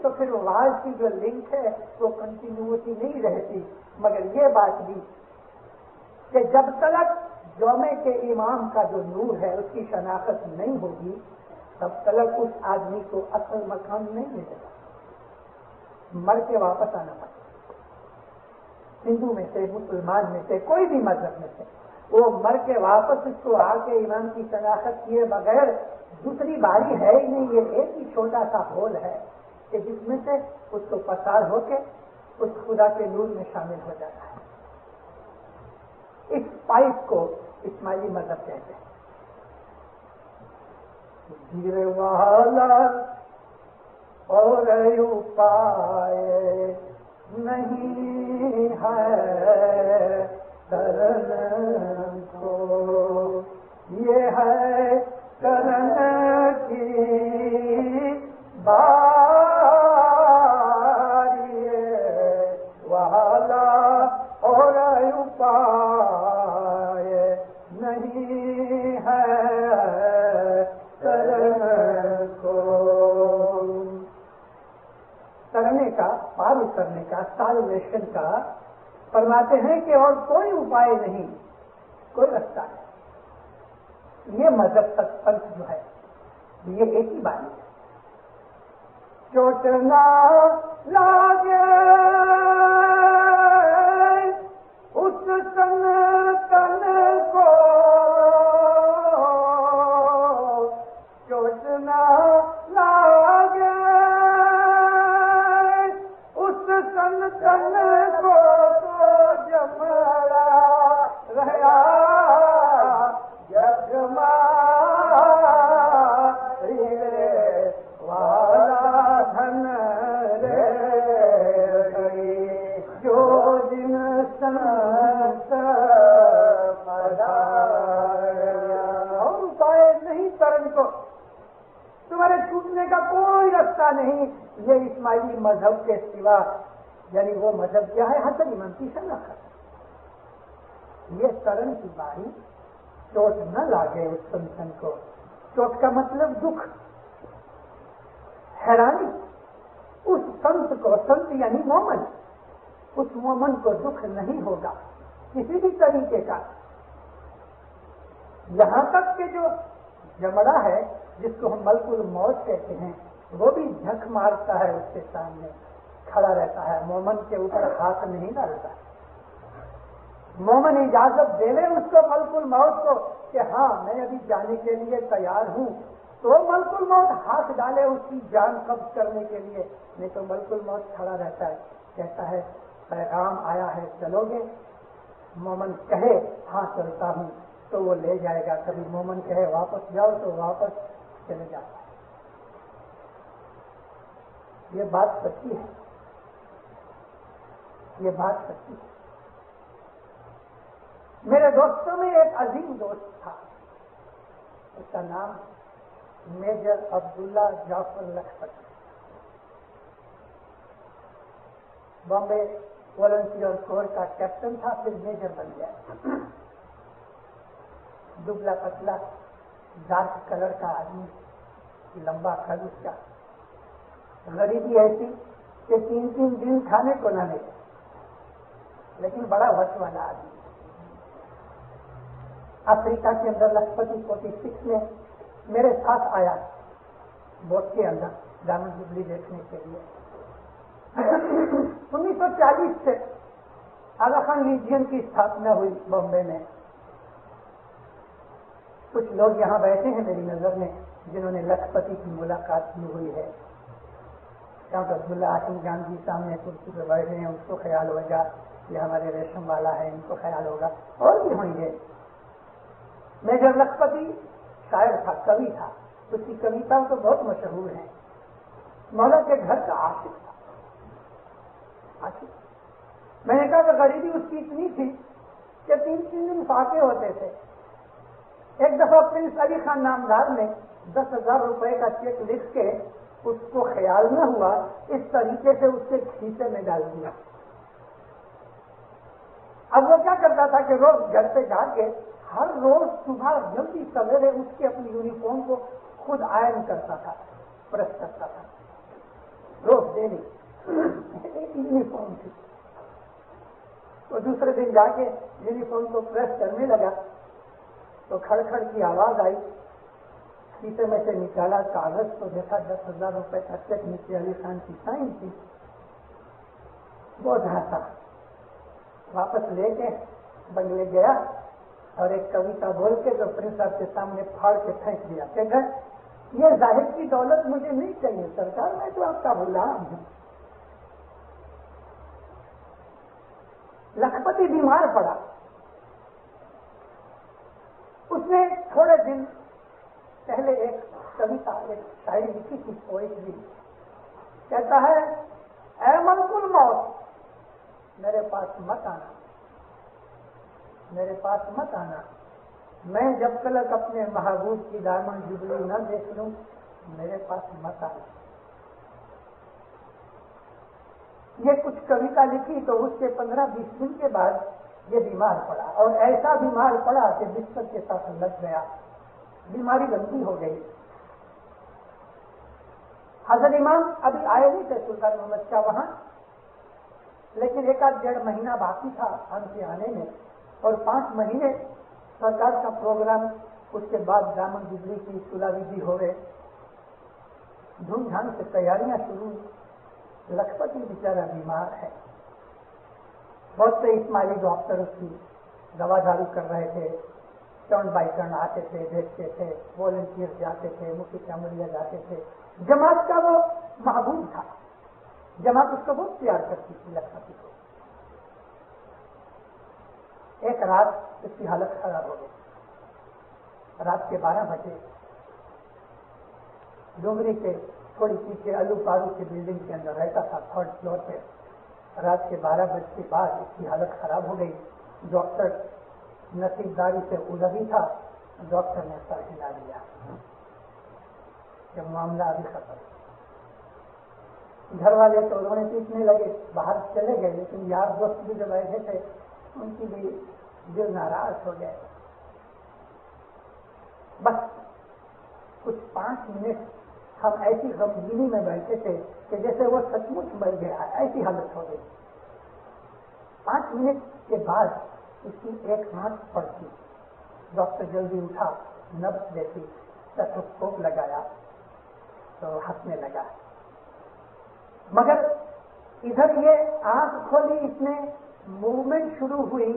تو پھر آواز کی جو لنک ہے وہ کنٹینیوٹی نہیں رہتی. مگر یہ بات بھی کہ جب تک جومے کے امام کا جو نور ہے اس کی شناخت نہیں ہوگی تب تک اس آدمی کو اصل مقام نہیں ملے گا، مر کے واپس آنا پڑے. ہندو میں سے، مسلمان میں سے، کوئی بھی مذہب میں سے، وہ مر کے واپس اس کو آ کے امام کی شناخت کیے بغیر دوسری باری ہے ہی نہیں. یہ ایک ہی چھوٹا سا ہول ہے کہ جس میں سے اس کو پسار ہو کے اس خدا کے نور میں شامل ہو جاتا ہے. اس پائپ کو اسماعیلی مذہب کہتے ہیں. گرے والا اور پائے نہیں ہے کرن کو، یہ ہے کرن کی باری والا اور پائے نہیں ہے کرن کو. کرنے کا، پار اترنے کا، سالویشن کا فرماتے ہیں کہ اور کوئی اپائے نہیں، کوئی رستہ نہیں. یہ مذہب تک پنتھ جو ہے یہ ایک ہی بات ہے. چوٹ نہ لاگے اس تن تن کو، چوٹ نہ لاگے اس تن تن کو تو جمڑا رہا جگما رے والا دھن رے گئی جو دن سنت اور پائے نہیں ترن کو، تمہارے چھوٹنے کا کوئی رستہ نہیں. یہ اسماعیلی مذہب کے سوا، یعنی وہ مذہب کیا ہے؟ حضرت امام کی شناخت. یہ ترن کی باری چوٹ نہ لاگے اس سنسن کو. چوٹ کا مطلب دکھ، حیرانی. اس سنت کو، سنت یعنی مومن، اس مومن کو دکھ نہیں ہوگا کسی بھی طریقے کا. یہاں تک کہ جو جمڑا ہے جس کو ہم ملک الموت کہتے ہیں وہ بھی جھک مارتا ہے، اس کے سامنے کھڑا رہتا ہے، مومن کے اوپر ہاتھ نہیں ڈالتا. مومن اجازت دے لے اس کو ملک الموت کو کہ ہاں میں ابھی جانے کے لیے تیار ہوں، تو ملک الموت ہاتھ ڈالے اس کی جان قبض کرنے کے لیے. نہیں تو ملک الموت کھڑا رہتا ہے، کہتا ہے پیغام آیا ہے چلو گے. مومن کہے ہاں چلتا ہوں تو وہ لے جائے گا. کبھی مومن کہے واپس جاؤ تو واپس چلے جاتا ہے. یہ بات سچی ہے، یہ بات سچی ہے. میرے دوستوں میں ایک عظیم دوست تھا، اس کا نام میجر عبداللہ جعفر لکھپتی. بامبے والنٹیئر کور کا کیپٹن تھا، پھر میجر بن گیا. دبلا پتلا، ڈارک کلر کا آدمی، لمبا قد اس کا. غریبی ایسی کہ 3 دن کھانے کو نہ ملے، لیکن بڑا وقت والا آدمی. افریقہ کے اندر لکھپتی 46 میں میرے ساتھ آیا بوٹ کے اندر ڈائمنڈ جبلی دیکھنے کے لیے. 1940 سے آغا خان لیجین کی استھاپنا ہوئی بامبے میں. کچھ لوگ یہاں بیٹھے ہیں میری نظر میں جنہوں نے لکھپتی کی ملاقات کی ہوئی ہے. ڈاکٹر عبداللہ آشم جان جی سامنے کرسی پہ بیٹھے ہیں، اس کو خیال ہوگا یہ ہمارے ریشم والا ہے، ان کو خیال ہوگا، اور بھی ہوں گے۔ میجر لکھپتی شاعر تھا، کوی تھا، اس کی کویتاؤں تو بہت مشہور ہیں۔ مولا کے گھر کا عاشق تھا، عاشق۔ میں نے کہا کہ غریبی اس کی اتنی تھی کہ 3 دن فاقے ہوتے تھے۔ ایک دفعہ پرنس علی خان نامدار نے 10,000 روپے کا چیک لکھ کے اس کو خیال نہ ہوا، اس طریقے سے اس کے کھیسے میں ڈال دیا۔ اب وہ کیا کرتا تھا کہ روز گھر پہ جا کے ہر روز صبح جلدی سویرے اٹھ کے اپنی یونیفارم کو خود آئرن کرتا تھا، پریس کرتا تھا، روز ڈیلی ایک یونیفارم تھی۔ تو دوسرے دن جا کے یونیفارم کو پریس کرنے لگا تو کھڑ کھڑ کی آواز آئی، کھیسے میں سے نکالا کاغذ تو دیکھا 10,000 روپے کا چیک نیچے علی خان کی سائن تھی۔ بہت ہنسا، واپس لے کے بنگلے گیا اور ایک کویتا بول کے جو پرنس صاحب کے سامنے پھاڑ کے پھینک دیا کہ یہ ظاہر کی دولت مجھے نہیں چاہیے سرکار، میں تو آپ کا غلام ہوں۔ لکھپتی بیمار پڑا، اس نے تھوڑے دن پہلے ایک کویتا، ایک شاعری لکھی تھی، پوئٹری، کہتا ہے اے ملک الموت میرے پاس مت آنا، میرے پاس مت آنا، میں جب تک اپنے محبوب کی دامن جبلی نہ دیکھ لوں میرے پاس مت آنا۔ یہ کچھ کویتا لکھی تو اس کے 15-20 دن کے بعد یہ بیمار پڑا، اور ایسا بیمار پڑا کہ بستر کے ساتھ لگ گیا، بیماری لمبی ہو گئی۔ حضرت امام ابھی آئے نہیں تھے سلطان محمد شاہ وہاں، لیکن 1-1.5 مہینہ باقی تھا ہم کے آنے میں، اور 5 مہینے سرکار کا پروگرام، اس کے بعد دامن جبلی کی سلاویدی ہو گئے، دھوم دھام سے تیاریاں شروع۔ لکھپتی بیچارہ بیمار ہے، بہت سے اسماعیلی ڈاکٹر اس کی دوا دارو کر رہے تھے، ٹرن بائی ٹرن آتے تھے، دیکھتے تھے، والنٹیئر جاتے تھے، مفتی چمڑیا جاتے تھے، جماعت کا وہ محبوب تھا، جماعت اس کو بہت پیار کرتی تھی لکھپتی کو۔ ایک رات اس کی حالت خراب ہو گئی، رات کے 12 بجے ڈومری کے تھوڑی پیچھے الو پارو کی بلڈنگ کے اندر رہتا تھا، 3rd فلور پہ۔ رات کے 12 بجے کے بعد اس کی حالت خراب ہو گئی، ڈاکٹر نصیبداری سے ادھر تھا، ڈاکٹر نے سر ہلا دیا کہ معاملہ ابھی ختم۔ گھر والے تو رونے پیٹنے لگے، باہر چلے گئے، لیکن یار دوست بھی جو بیٹھے تھے ان کی بھی دل ناراض ہو گئے۔ بس کچھ 5 منٹ ہم ایسی غمگینی میں بیٹھے تھے کہ جیسے وہ سچ مچ مر گیا، ایسی حالت ہو گئی۔ 5 منٹ کے بعد اس کی ایک آنکھ پڑتی، ڈاکٹر جلدی اٹھا، نبض دیکھی، اسٹیتھوسکوپ لگایا تو ہنسنے لگا، مگر ادھر یہ آنکھ کھولی، اس نے موومنٹ شروع ہوئی،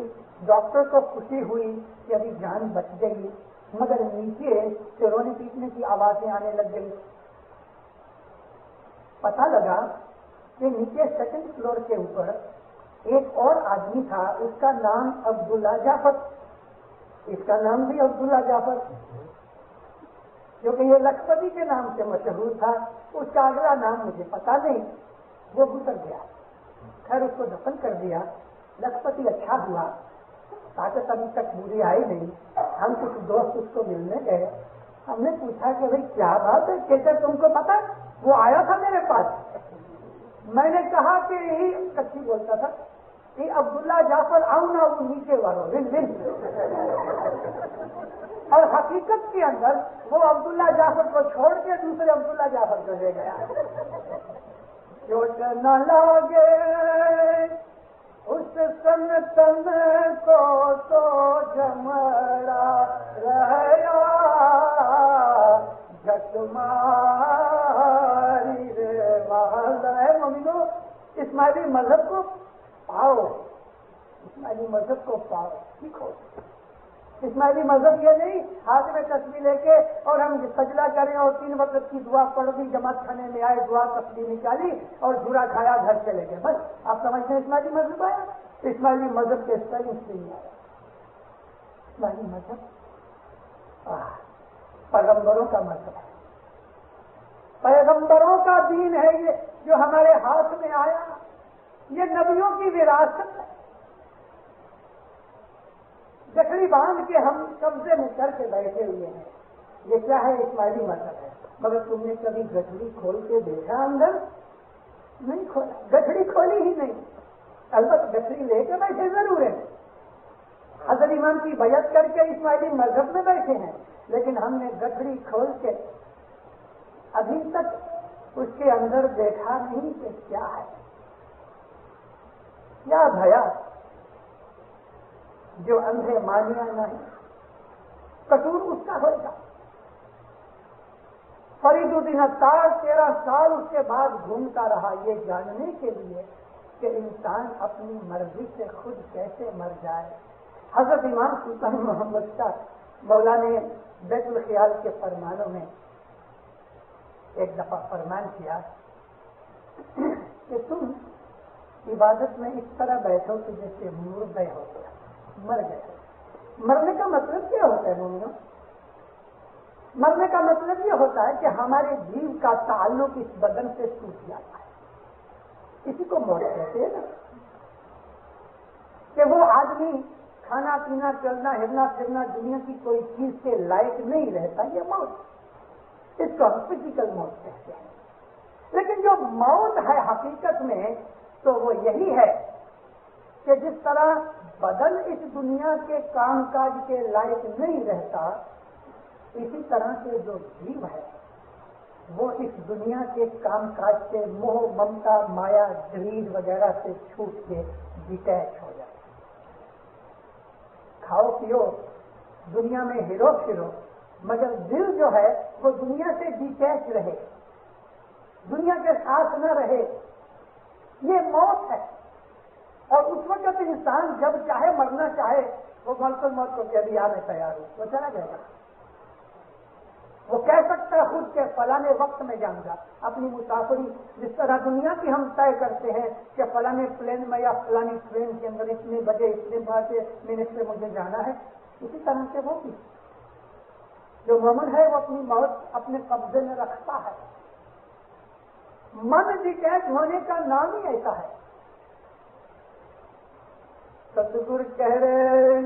ڈاکٹر کو خوشی ہوئی کہ ابھی جان بچ گئی، مگر نیچے سے رونے پیٹنے کی آوازیں آنے لگ گئی۔ پتا لگا کہ نیچے 2nd فلور کے اوپر ایک اور آدمی تھا، اس کا نام عبداللہ جعفر، اس کا نام بھی عبداللہ جعفر، کیونکہ یہ لکھپتی کے نام سے مشہور تھا، اس کا اگلا نام مجھے پتا نہیں، وہ گزر گیا۔ خیر اس کو دفن کر دیا۔ لکھپتی اچھا ہوا، طاقت ابھی تک مجھے آئی نہیں۔ ہم کچھ دوست اس کو ملنے گئے، ہم نے پوچھا کہ بھائی کیا بات ہے، کہتے تم کو پتا؟ وہ آیا تھا میرے پاس، میں نے کہا کہ یہی کچی بولتا تھا، یہ عبداللہ جعفر آؤں نہ وہ نیچے والوں رن رن، اور حقیقت کے اندر وہ عبداللہ جعفر کو چھوڑ کے دوسرے عبداللہ جعفر کو لے گیا۔ چوٹ نہ لگے اس سن تن کو تو جمرا رہیا جھٹ ماری رے والا ہے۔ ممینو اسماعیلی مذہب کو پاؤ، اسماعیلی مذہب کو پاؤ، سیکھو۔ اسماعیلی مذہب یہ نہیں ہاتھ میں تسبیح لے کے اور ہم سجدہ کریں اور 3 وقت کی دعا پڑھ دی، جماعت کھانے میں آئے، دعا تسبیح نکالی اور جھوڑا کھایا، گھر چلے گئے، بس آپ سمجھتے ہیں اسماعیلی مذہب آیا؟ اسماعیلی مذہب کے سائنس سے نہیں آیا۔ اسماعیلی مذہب پیغمبروں کا مذہب ہے، پیغمبروں کا دین ہے یہ جو ہمارے ہاتھ میں آیا، یہ نبیوں کی وراثت ہے۔ گٹھڑی باندھ کے ہم قبضے میں کر کے بیٹھے ہوئے ہیں، یہ کیا ہے؟ اسماعیلی مذہب ہے۔ مگر تم نے کبھی گٹھڑی کھول کے دیکھا؟ اندر نہیں کھولا، گٹھڑی کھولی ہی نہیں، البتہ گٹھڑی لے کے بیٹھے ضرور ہیں، حضرت امام کی بیعت کر کے اسماعیلی مذہب میں بیٹھے ہیں، لیکن ہم نے گٹھڑی کھول کے ابھی تک اس کے اندر دیکھا نہیں کہ کیا ہے، کیا بھیا جو اندھے مانیا نہیں، قصور اس کا ہوگا۔ فرید الدین عطار 13 سال اس کے بعد گھومتا رہا یہ جاننے کے لیے کہ انسان اپنی مرضی سے خود کیسے مر جائے۔ حضرت امام سلطان محمد شاہ مولا نے بیت الخیال کے فرمانوں میں ایک دفعہ فرمان کیا کہ تم عبادت میں اس طرح بیٹھو کہ جیسے مردے ہو گیا، مر گئے۔ مرنے کا مطلب کیا ہوتا ہے مومنوں؟ مرنے کا مطلب یہ ہوتا ہے کہ ہمارے جیو کا تعلق اس بدن سے ٹوٹ جاتا ہے، اسی کو موت کہتے ہیں نا، کہ وہ آدمی کھانا پینا چلنا ہلنا پھرنا دنیا کی کوئی چیز کے لائق نہیں رہتا، یہ موت، اس کو ہم فزیکل موت کہتے ہیں۔ لیکن جو موت ہے حقیقت میں تو وہ یہی ہے کہ جس طرح بدن اس دنیا کے کام کاج کے لائق نہیں رہتا، اسی طرح سے جو جیو ہے وہ اس دنیا کے کام کاج سے موہ ممتا مایا گرید وغیرہ سے چھوٹ کے ڈیٹیچ ہو جائے، کھاؤ پیو دنیا میں ہرو پھرو، مگر دل جو ہے وہ دنیا سے ڈیٹیچ رہے، دنیا کے ساتھ نہ رہے، یہ موت ہے۔ اور اس وقت انسان جب چاہے مرنا چاہے وہ ملک الموت کو کہہ دیا میں تیار ہوں، وہ چلا جائے گا۔ وہ کہہ سکتا ہے خود کے فلانے وقت میں جاؤں گا، اپنی مسافری جس طرح دنیا کی ہم طے کرتے ہیں کہ فلانے پلین میں یا فلانی ٹرین کے اندر اتنے بجے اتنے منٹ سے مجھے جانا ہے، اسی طرح سے وہ بھی جو مومن ہے وہ اپنی موت اپنے قبضے میں رکھتا ہے۔ من ڈیٹیچ ہونے کا نام ہی ایسا ہے۔ ستگور کہہ رہے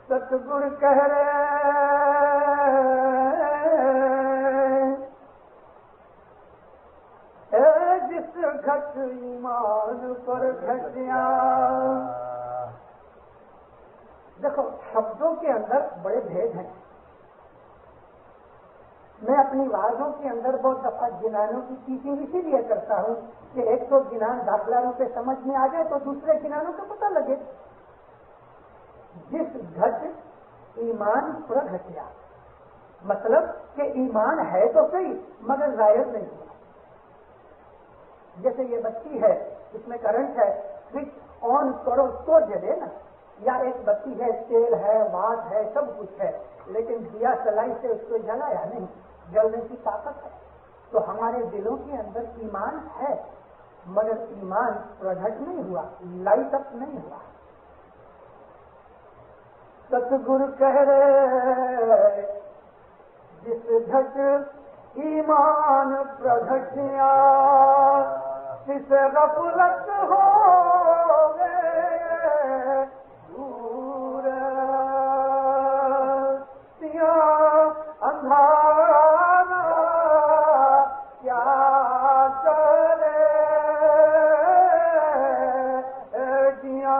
ستگور کہہ رہے اے جس گھٹ ایمان پر گھٹیاں، دیکھو شبدوں کے اندر بڑے بھید ہیں۔ میں اپنی وعظوں کے اندر بہت دفعہ جنانوں کی ٹیچنگ اسی لیے کرتا ہوں کہ ایک تو جنان داخلہ روپے سمجھ میں آ جائے تو دوسرے جنانوں کا پتہ لگے۔ جس گھٹ ایمان پر گھٹیا، مطلب کہ ایمان ہے تو صحیح مگر ظاہر نہیں ہوا۔ جیسے یہ بتی ہے اس میں کرنٹ ہے، سوئچ آن کرو تو جلے نا، یا ایک بتی ہے تیل ہے واٹ ہے سب کچھ ہے، لیکن دیا سلائی سے اس کو جلایا نہیں، جلنے کی طاقت ہے۔ تو ہمارے دلوں کے اندر ایمان ہے مگر ایمان پرگٹ نہیں ہوا، لائٹ اپ نہیں ہوا۔ ستگور کہہ رہے جس گھٹ ایمان پرگٹیا، جس غفلت ہو گئے دور، سیاہ اندھارا کیا کرے دیا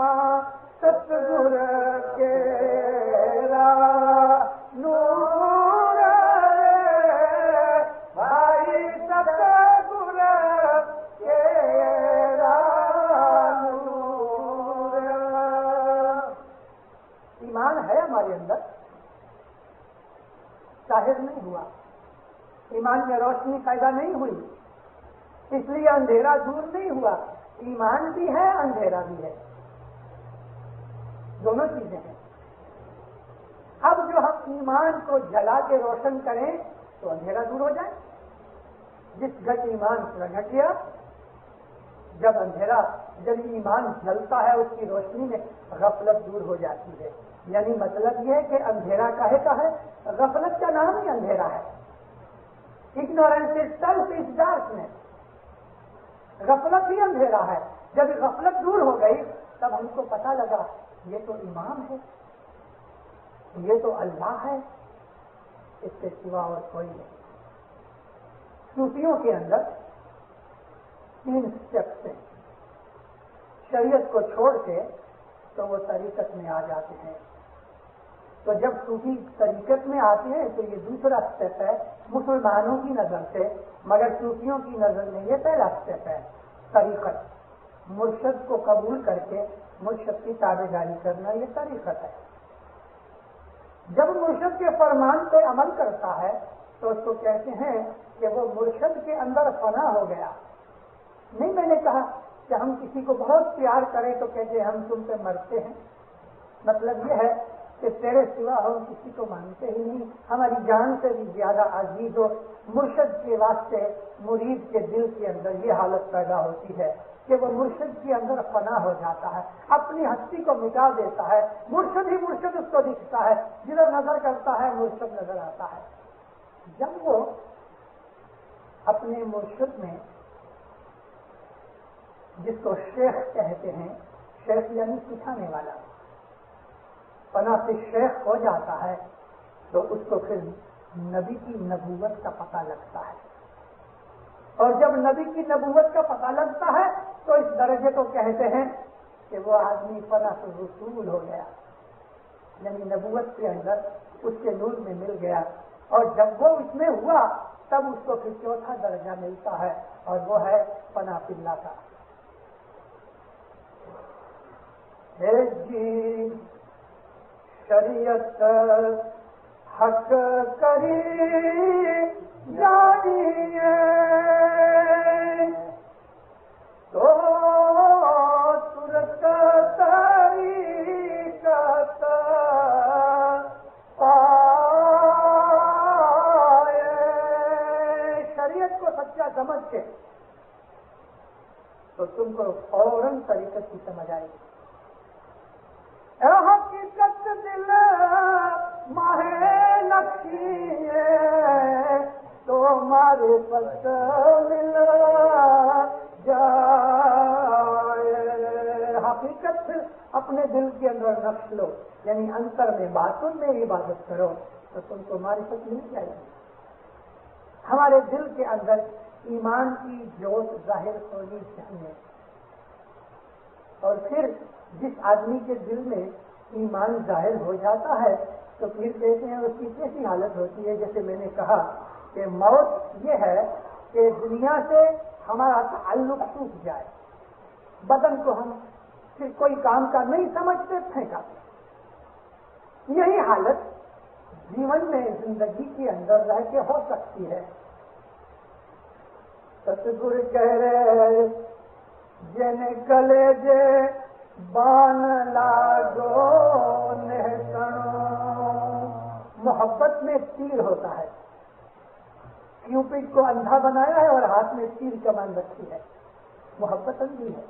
ستگور کے نور، بھائی ستگور کے نور۔ ایمان ہے ہمارے اندر، ظاہر نہیں ہوا، ایمان میں روشنی پیدا نہیں ہوئی، اس لیے اندھیرا دور نہیں ہوا۔ ایمان بھی ہے اندھیرا بھی ہے، دونوں چیزیں ہیں. اب جو ہم ایمان کو جلا کے روشن کریں تو اندھیرا دور ہو جائے. جس گھٹ ایمان پورا گھٹ گیا. جب ایمان جلتا ہے اس کی روشنی میں غفلت دور ہو جاتی ہے. یعنی مطلب یہ ہے کہ اندھیرا کاہے کا ہے؟ غفلت کا نام ہی اندھیرا ہے. Ignorance itself is darkness. غفلت ہی اندھیرا ہے. جب غفلت دور ہو گئی تب ہم کو پتہ لگا یہ تو ایمان ہے, یہ تو اللہ ہے, اس کے سوا اور کوئی نہیں. صوفیوں کے اندر 3 اسٹیپس ہیں. شریعت کو چھوڑ کے تو وہ طریقت میں آ جاتے ہیں. تو جب صوفی طریقت میں آتے ہیں تو یہ دوسرا اسٹیپ ہے مسلمانوں کی نظر سے, مگر صوفیوں کی نظر میں یہ پہلا اسٹیپ ہے طریقت. مرشد کو قبول کر کے مرشد کی تابعداری کرنا یہ طریقت ہے. جب مرشد کے فرمان پہ عمل کرتا ہے تو اس کو کہتے ہیں کہ وہ مرشد کے اندر فنا ہو گیا. نہیں میں نے کہا کہ ہم کسی کو بہت پیار کریں تو کہتے ہیں ہم تم پہ مرتے ہیں. مطلب یہ ہے کہ تیرے سوا ہم کسی کو مانتے ہی نہیں, ہماری جان سے بھی زیادہ عزیز ہو. مرشد کے واسطے مرید کے دل کے اندر یہ حالت پیدا ہوتی ہے کہ وہ مرشد کے اندر فنا ہو جاتا ہے, اپنی ہستی کو مٹا دیتا ہے. مرشد ہی مرشد اس کو دکھتا ہے, جدھر نظر کرتا ہے مرشد نظر آتا ہے. جب وہ اپنے مرشد میں, جس کو شیخ کہتے ہیں, شیخ یعنی سکھانے والا, فنا سے شیخ ہو جاتا ہے تو اس کو پھر نبی کی نبوت کا پتہ لگتا ہے. اور جب نبی کی نبوت کا پتہ لگتا ہے تو اس درجے کو کہتے ہیں کہ وہ آدمی فنا سے رسول ہو گیا, یعنی نبوت کے اندر اس کے نور میں مل گیا. اور جب وہ اس میں ہوا تب اس کو پھر چوتھا درجہ ملتا ہے اور وہ ہے فنا فی اللہ کا. جی شریعت حق کری جانیے تو ترک طریقت پائے. شریعت کو سچا سمجھ کے تو تم کو فوراً طریقت کی سمجھ آئے گی. حقیقت دل ماہ نقشی تو ہمارے پس مل جائے. حقیقت اپنے دل کے اندر نقش لو, یعنی انتر میں باطن میں عبادت کرو تو تم کو معرفت مل جائے گی. ہمارے دل کے اندر ایمان کی جوت ظاہر ہونی چاہیے. اور پھر جس آدمی کے دل میں ایمان ظاہر ہو جاتا ہے تو پھر کہتے ہیں اس کی کیسی حالت ہوتی ہے. جیسے میں نے کہا کہ موت یہ ہے کہ دنیا سے ہمارا تعلق ٹوٹ جائے, بدن کو ہم پھر کوئی کام کا نہیں سمجھتے پھینکاتے. یہی حالت جیون میں زندگی کے اندر رہ کے ہو سکتی ہے. ستگور کہہ رہے جن کلیجے بان لاگو نہتنو. محبت میں تیر ہوتا ہے. کیوپڈ کو اندھا بنایا ہے اور ہاتھ میں تیر کمان رکھی ہے. محبت اندھی ہے.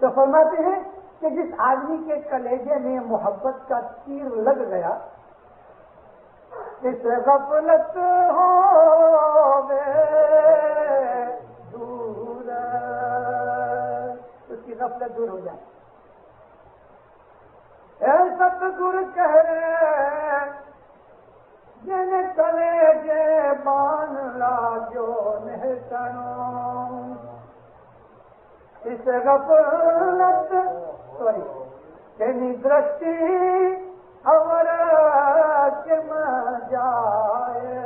تو فرماتے ہیں کہ جس آدمی کے کلیجے میں محبت کا تیر لگ گیا اس غفلت ہو دور, اس کی غفلت دور ہو جائے. اے ستگور کہہ رہے جن کلیجے بان لاجو نہتنو اس غفلت درشٹی اور چم جائے.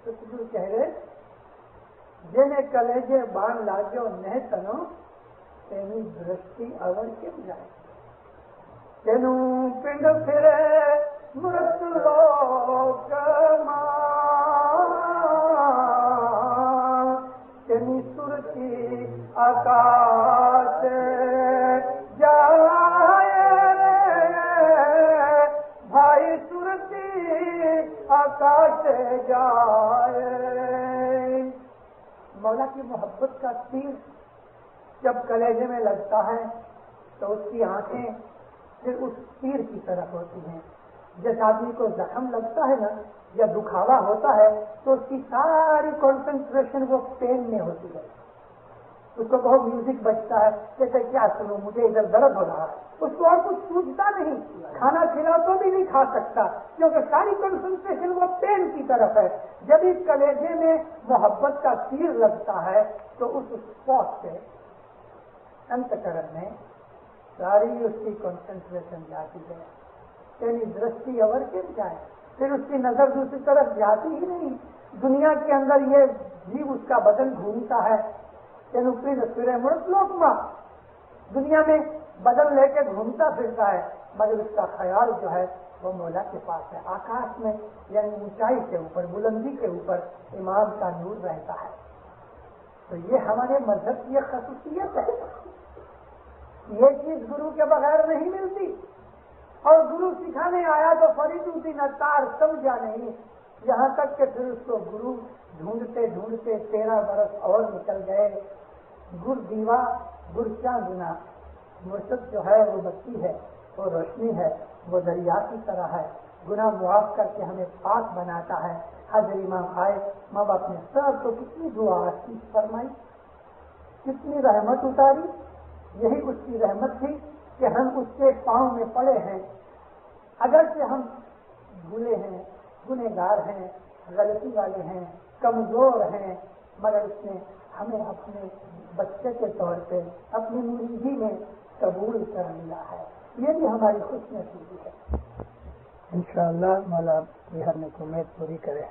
ستگور کہہ رہے جن کلیجے بان لاجو نہتنو تینی درشٹی اور چم جائے. تینوں پنڈ پھرے مرت لوک ماں تینی سرتی آکاش جائے. مولا کی محبت کا تیر جب کلیجے میں لگتا ہے تو اس کی آنکھیں پھر اس تیر کی طرف ہوتی ہیں. جس آدمی کو زخم لگتا ہے نا یا دکھاوا ہوتا ہے تو اس کی ساری کنسنٹریشن وہ پین میں ہوتی ہے. اس کو بہت میوزک بجتا ہے جیسے کیا سنوں مجھے ادھر درد ہو رہا ہے, اس کو اور کچھ سوچتا نہیں, کھانا کھلا تو بھی نہیں کھا سکتا کیونکہ ساری کنسنٹریشن وہ پین کی طرف ہے. جب اس کلیجے میں محبت کا تیر لگتا ہے تو اس اسپاٹ سے انتکرن میں ساری اس کی کنسنٹریشن جاتی ہے. یعنی درشٹی اور گر جائے, پھر اس کی نظر دوسری طرف جاتی ہی نہیں. دنیا کے اندر یہ جیو اس کا بدن گھومتا ہے, مڑ دنیا میں بدن لے کے گھومتا پھرتا ہے, مگر اس کا خیال جو ہے وہ مولا کے پاس ہے. آکاش میں یعنی اونچائی کے اوپر, بلندی کے اوپر امام کا نور رہتا ہے. تو یہ ہمارے مذہب کی ایک خصوصیت ہے. یہ چیز گرو کے بغیر نہیں ملتی, اور گرو سکھانے آیا تو فرید الدین اتار سمجھا نہیں, یہاں تک کہ پھر اس کو گرو ڈھونڈتے ڈھونڈتے 13 برس اور نکل گئے. گر دیوا گر چاندنا, مرشد جو ہے وہ بتی ہے, وہ روشنی ہے, وہ دریا کی طرح ہے, گناہ معاف کر کے ہمیں پاک بناتا ہے. حضرت امام آئے, ماں باپ نے سب کو کتنی دعا فرمائی, کتنی رحمت اتاری. یہی اس کی رحمت تھی کہ ہم اس کے پاؤں میں پڑے ہیں. اگرچہ ہم بھولے ہیں, گنہگار ہیں, غلطی والے ہیں, کمزور ہیں, مگر اس نے ہمیں اپنے بچے کے طور پہ اپنی مریدی میں قبول کر لیا ہے. یہ بھی ہماری خوش نصیبی ہے. انشاءاللہ مولا ہر نے امید پوری کرے.